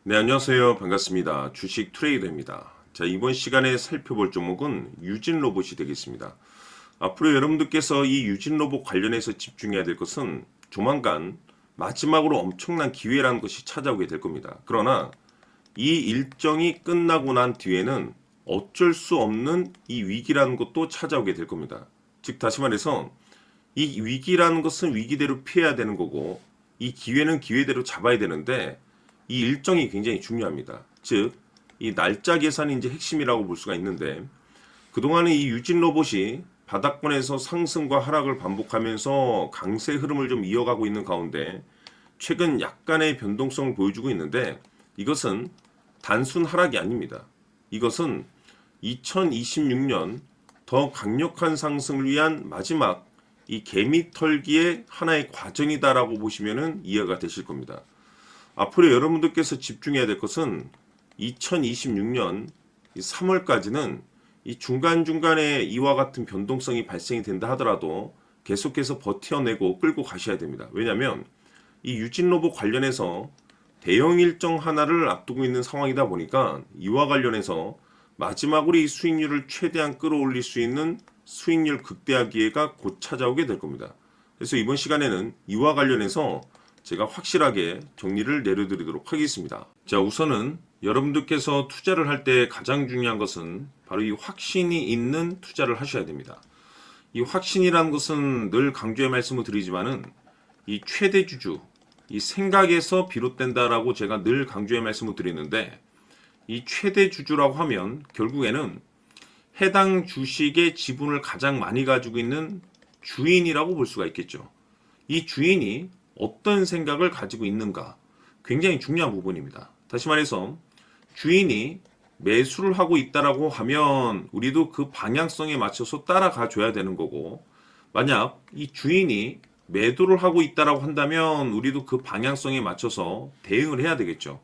네, 안녕하세요. 반갑습니다. 주식 트레이더입니다. 자, 이번 시간에 살펴볼 종목은 유진 로봇이 되겠습니다. 앞으로 여러분들께서 이 유진 로봇 관련해서 집중해야 될 것은 조만간 마지막으로 엄청난 기회라는 것이 찾아오게 될 겁니다. 그러나 이 일정이 끝나고 난 뒤에는 어쩔 수 없는 이 위기라는 것도 찾아오게 될 겁니다. 즉, 다시 말해서 이 위기라는 것은 위기대로 피해야 되는 거고, 이 기회는 기회대로 잡아야 되는데, 이 일정이 굉장히 중요합니다. 즉, 이 날짜 계산이 이제 핵심이라고 볼 수가 있는데, 그동안은 이 유진 로봇이 바닥권에서 상승과 하락을 반복하면서 강세 흐름을 좀 이어가고 있는 가운데, 최근 약간의 변동성을 보여주고 있는데, 이것은 단순 하락이 아닙니다. 이것은 2026년 더 강력한 상승을 위한 마지막 이 개미 털기의 하나의 과정이다라고 보시면 이해가 되실 겁니다. 앞으로 여러분들께서 집중해야 될 것은 2026년 3월까지는 이 중간중간에 이와 같은 변동성이 발생이 된다 하더라도 계속해서 버텨내고 끌고 가셔야 됩니다. 왜냐하면 이 유진 로봇 관련해서 대형 일정 하나를 앞두고 있는 상황이다 보니까 이와 관련해서 마지막으로 이 수익률을 최대한 끌어올릴 수 있는 수익률 극대화 기회가 곧 찾아오게 될 겁니다. 그래서 이번 시간에는 이와 관련해서 제가 확실하게 정리를 내려드리도록 하겠습니다. 자, 우선은 여러분들께서 투자를 할 때 가장 중요한 것은 바로 이 확신이 있는 투자를 하셔야 됩니다. 이 확신이라는 것은 늘 강조의 말씀을 드리지만은 이 최대 주주, 이 생각에서 비롯된다라고 제가 늘 강조의 말씀을 드리는데, 이 최대 주주라고 하면 결국에는 해당 주식의 지분을 가장 많이 가지고 있는 주인이라고 볼 수가 있겠죠. 이 주인이 어떤 생각을 가지고 있는가, 굉장히 중요한 부분입니다. 다시 말해서 주인이 매수를 하고 있다라고 하면 우리도 그 방향성에 맞춰서 따라가 줘야 되는 거고, 만약 이 주인이 매도를 하고 있다라고 한다면 우리도 그 방향성에 맞춰서 대응을 해야 되겠죠.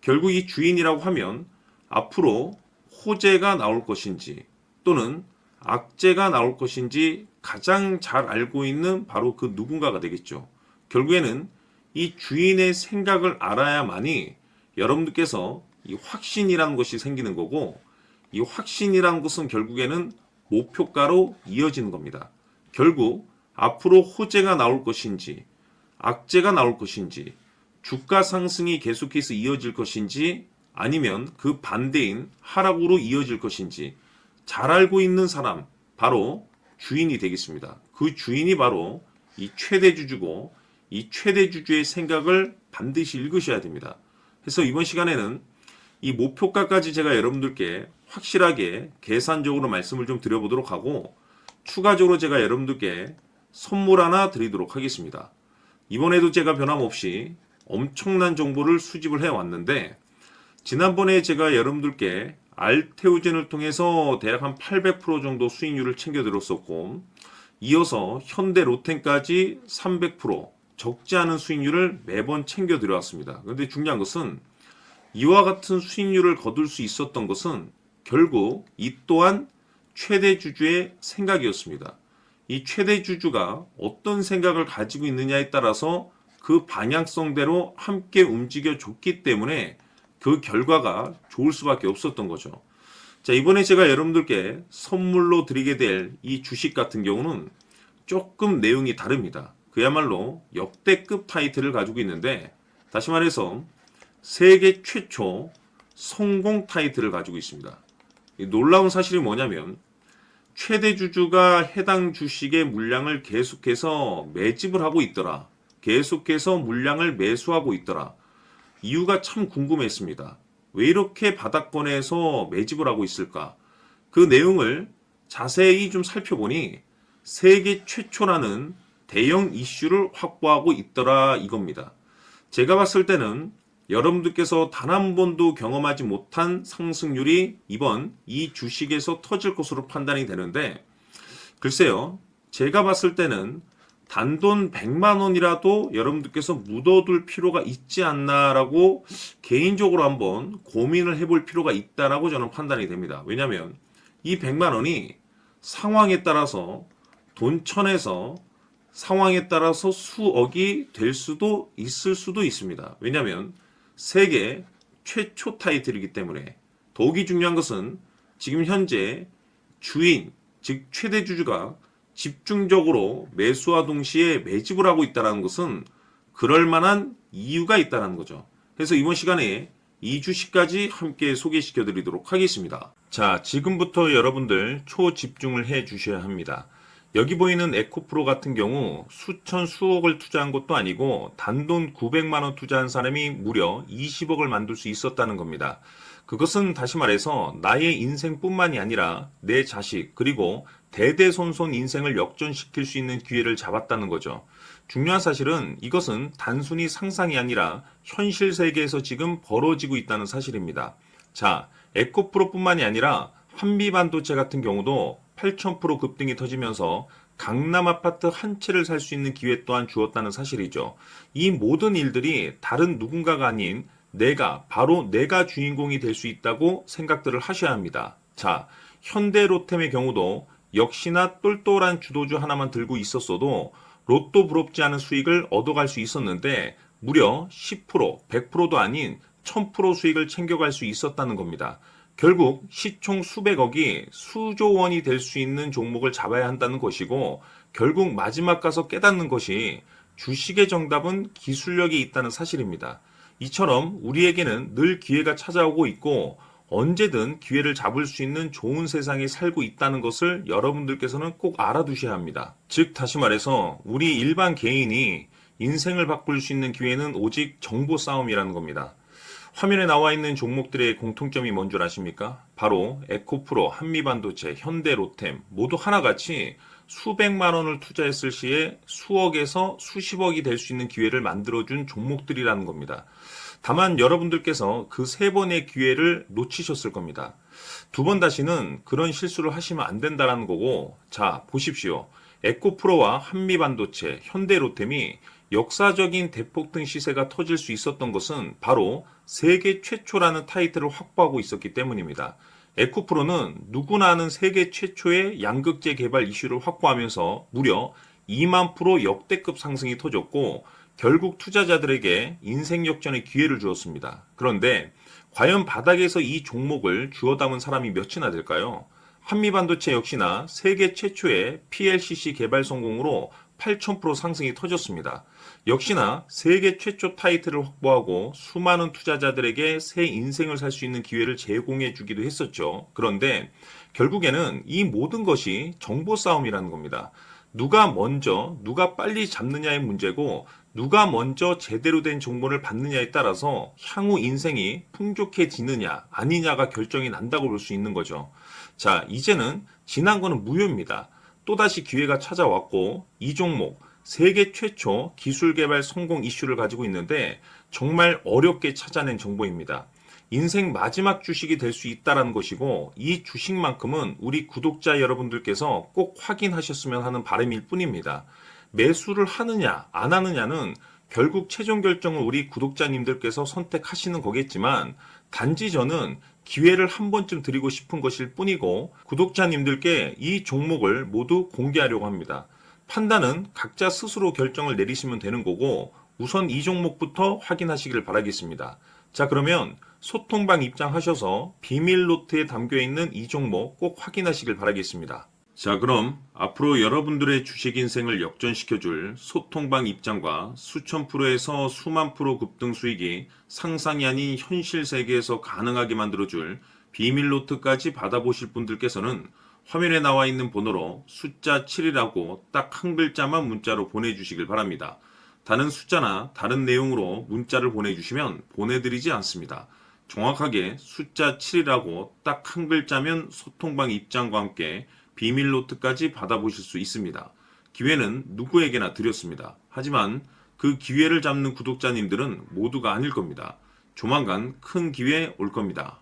결국 이 주인이라고 하면 앞으로 호재가 나올 것인지 또는 악재가 나올 것인지 가장 잘 알고 있는 바로 그 누군가가 되겠죠. 결국에는 이 주인의 생각을 알아야만이 여러분들께서 이 확신이라는 것이 생기는 거고, 이 확신이라는 것은 결국에는 목표가로 이어지는 겁니다. 결국 앞으로 호재가 나올 것인지 악재가 나올 것인지 주가 상승이 계속해서 이어질 것인지 아니면 그 반대인 하락으로 이어질 것인지 잘 알고 있는 사람, 바로 주인이 되겠습니다. 그 주인이 바로 이 최대 주주고, 이 최대 주주의 생각을 반드시 읽으셔야 됩니다. 그래서 이번 시간에는 이 목표가까지 제가 여러분들께 확실하게 계산적으로 말씀을 좀 드려보도록 하고, 추가적으로 제가 여러분들께 선물 하나 드리도록 하겠습니다. 이번에도 제가 변함없이 엄청난 정보를 수집을 해왔는데, 지난번에 제가 여러분들께 알테오젠을 통해서 대략 한 800% 정도 수익률을 챙겨드렸었고, 이어서 현대 로텐까지 300% 적지 않은 수익률을 매번 챙겨드려왔습니다. 그런데 중요한 것은 이와 같은 수익률을 거둘 수 있었던 것은 결국 이 또한 최대 주주의 생각이었습니다. 이 최대 주주가 어떤 생각을 가지고 있느냐에 따라서 그 방향성대로 함께 움직여 줬기 때문에 그 결과가 좋을 수밖에 없었던 거죠. 자, 이번에 제가 여러분들께 선물로 드리게 될 이 주식 같은 경우는 조금 내용이 다릅니다. 그야말로 역대급 타이틀을 가지고 있는데, 다시 말해서 세계 최초 성공 타이틀을 가지고 있습니다. 이 놀라운 사실이 뭐냐면 최대 주주가 해당 주식의 물량을 계속해서 매집을 하고 있더라. 계속해서 물량을 매수하고 있더라. 이유가 참 궁금했습니다. 왜 이렇게 바닥권에서 매집을 하고 있을까? 그 내용을 자세히 좀 살펴보니 세계 최초라는 대형 이슈를 확보하고 있더라 이겁니다. 제가 봤을 때는 여러분들께서 단 한 번도 경험하지 못한 상승률이 이번 이 주식에서 터질 것으로 판단이 되는데, 글쎄요, 제가 봤을 때는 단돈 100만 원이라도 여러분들께서 묻어둘 필요가 있지 않나라고 개인적으로 한번 고민을 해볼 필요가 있다라고 저는 판단이 됩니다. 왜냐하면 이 100만 원이 상황에 따라서 돈천에서 상황에 따라서 수억이 될 수도 있을 수도 있습니다. 왜냐하면 세계 최초 타이틀이기 때문에 더욱이 중요한 것은 지금 현재 주인, 즉 최대 주주가 집중적으로 매수와 동시에 매집을 하고 있다는 것은 그럴 만한 이유가 있다는 거죠. 그래서 이번 시간에 이 주식까지 함께 소개시켜 드리도록 하겠습니다. 자, 지금부터 여러분들 초집중을 해 주셔야 합니다. 여기 보이는 에코프로 같은 경우 수천 수억을 투자한 것도 아니고 단돈 900만 원 투자한 사람이 무려 20억을 만들 수 있었다는 겁니다. 그것은 다시 말해서 나의 인생뿐만이 아니라 내 자식 그리고 대대손손 인생을 역전시킬 수 있는 기회를 잡았다는 거죠. 중요한 사실은 이것은 단순히 상상이 아니라 현실 세계에서 지금 벌어지고 있다는 사실입니다. 자, 에코프로뿐만이 아니라 한미반도체 같은 경우도 8,000% 급등이 터지면서 강남 아파트 한 채를 살 수 있는 기회 또한 주었다는 사실이죠. 이 모든 일들이 다른 누군가가 아닌 바로 내가 주인공이 될 수 있다고 생각들을 하셔야 합니다. 자, 현대로템의 경우도 역시나 똘똘한 주도주 하나만 들고 있었어도 로또 부럽지 않은 수익을 얻어갈 수 있었는데 무려 10%, 100%도 아닌 1000% 수익을 챙겨갈 수 있었다는 겁니다. 결국 시총 수백억이 수조 원이 될 수 있는 종목을 잡아야 한다는 것이고 결국 마지막 가서 깨닫는 것이 주식의 정답은 기술력이 있다는 사실입니다. 이처럼 우리에게는 늘 기회가 찾아오고 있고 언제든 기회를 잡을 수 있는 좋은 세상에 살고 있다는 것을 여러분들께서는 꼭 알아두셔야 합니다. 즉 다시 말해서 우리 일반 개인이 인생을 바꿀 수 있는 기회는 오직 정보 싸움이라는 겁니다. 화면에 나와 있는 종목들의 공통점이 뭔 줄 아십니까? 바로 에코프로, 한미반도체, 현대로템 모두 하나같이 수백만 원을 투자했을 시에 수억에서 수십억이 될 수 있는 기회를 만들어준 종목들이라는 겁니다. 다만 여러분들께서 그 세 번의 기회를 놓치셨을 겁니다. 두 번 다시는 그런 실수를 하시면 안 된다는 거고, 자, 보십시오. 에코프로와 한미반도체, 현대로템이 역사적인 대폭등 시세가 터질 수 있었던 것은 바로 세계 최초라는 타이틀을 확보하고 있었기 때문입니다. 에코프로는 누구나 아는 세계 최초의 양극재 개발 이슈를 확보하면서 무려 2만 프로 역대급 상승이 터졌고 결국 투자자들에게 인생 역전의 기회를 주었습니다. 그런데 과연 바닥에서 이 종목을 주워 담은 사람이 몇이나 될까요? 한미반도체 역시나 세계 최초의 PLCC 개발 성공으로 8,000% 상승이 터졌습니다. 역시나 세계 최초 타이틀을 확보하고 수많은 투자자들에게 새 인생을 살 수 있는 기회를 제공해 주기도 했었죠. 그런데 결국에는 이 모든 것이 정보 싸움이라는 겁니다. 누가 먼저, 누가 빨리 잡느냐의 문제고 누가 먼저 제대로 된 정보를 받느냐에 따라서 향후 인생이 풍족해지느냐 아니냐가 결정이 난다고 볼 수 있는 거죠. 자, 이제는 지난 거는 무효입니다. 또다시 기회가 찾아왔고 이 종목 세계 최초 기술 개발 성공 이슈를 가지고 있는데 정말 어렵게 찾아낸 정보입니다. 인생 마지막 주식이 될 수 있다는 것이고 이 주식만큼은 우리 구독자 여러분들께서 꼭 확인하셨으면 하는 바람일 뿐입니다. 매수를 하느냐 안 하느냐는 결국 최종 결정을 우리 구독자님들께서 선택하시는 거겠지만 단지 저는 기회를 한 번쯤 드리고 싶은 것일 뿐이고 구독자님들께 이 종목을 모두 공개하려고 합니다. 판단은 각자 스스로 결정을 내리시면 되는 거고 우선 이 종목부터 확인하시기를 바라겠습니다. 자, 그러면 소통방 입장하셔서 비밀 노트에 담겨 있는 이 종목 꼭 확인하시길 바라겠습니다. 자, 그럼 앞으로 여러분들의 주식 인생을 역전시켜줄 소통방 입장과 수천 프로에서 수만 프로 급등 수익이 상상이 아닌 현실 세계에서 가능하게 만들어줄 비밀 노트까지 받아보실 분들께서는 화면에 나와 있는 번호로 숫자 7이라고 딱 한 글자만 문자로 보내주시길 바랍니다. 다른 숫자나 다른 내용으로 문자를 보내주시면 보내드리지 않습니다. 정확하게 숫자 7이라고 딱 한 글자면 소통방 입장과 함께 비밀 노트까지 받아보실 수 있습니다. 기회는 누구에게나 드렸습니다. 하지만 그 기회를 잡는 구독자님들은 모두가 아닐 겁니다. 조만간 큰 기회 올 겁니다.